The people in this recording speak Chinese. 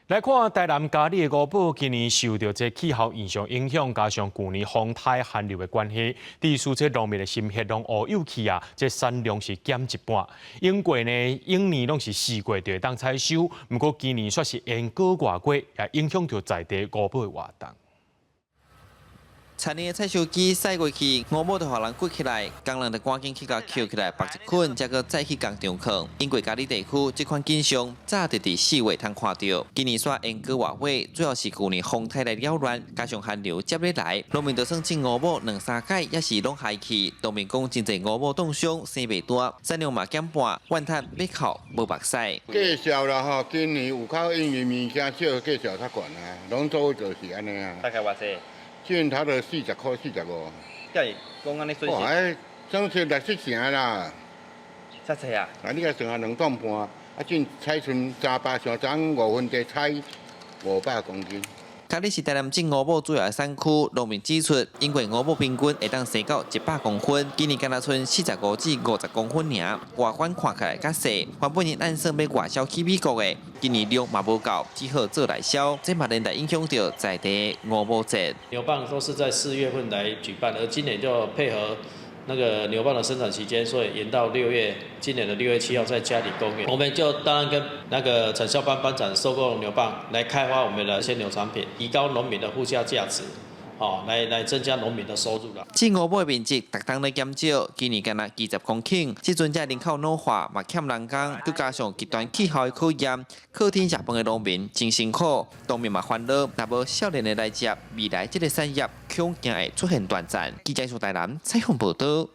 来看台南嘉义的五宝，今年受到这气候现象影响，加上去年风台寒流的关系，地区这农民的心血拢乌有去啊，这产量是减一半。永年拢是4月就会当采收，不过今年却是延过外过，也影响到在地五宝的活动。田里的采收机驶过去，五宝就互人掘起来，工人就赶紧去甲捡起来，绑一捆，再搁再去工厂放。因为嘉义地区这款景象早就伫4月通看到，今年煞延过外尾，主要是去年风台来扰乱，加上寒流接咧来，农民就算种五宝2、3届，也是拢害去。农民讲真侪五宝冻伤，生袂大，产量嘛减半，怨叹要靠无目屎。介绍啦吼，今年有靠因为物件少，介绍较悬啊，拢做就是安尼啊。大概偌济？进头就40块、45。叫伊讲安尼损失。哎，总是6、7成啦。啥济啊？啊，你甲算下2吨半，啊，进采剩300，上昨5分地采500公斤。嘉义是台南种五宝主要的产区，农民指出，因为五宝平均会当生到100公分，今年敢若剩45至50公分尔，外观看起来较细。原本因按算要外销去美国的，今年量嘛无够，只好做内销，这嘛连带影响到在地五宝节。牛蒡都是在4月份来举办，而今年就配合那个牛蒡的生产期间，所以延到今年的6月7号在嘉里公园。我们就当然跟那个产销班班长收购牛蒡，来开发我们的鲜牛产品，提高农民的附加价值。来增加农民的收入啦。种五宝的面积逐冬在减少，今年敢若20公顷。即阵这人口老化，嘛欠人工，佮加上极端气候的考验，靠天食饭的农民真辛苦。农民嘛烦恼，若无少年的来接，未来这个产业恐惊会出现断层。记者从台南采访报道。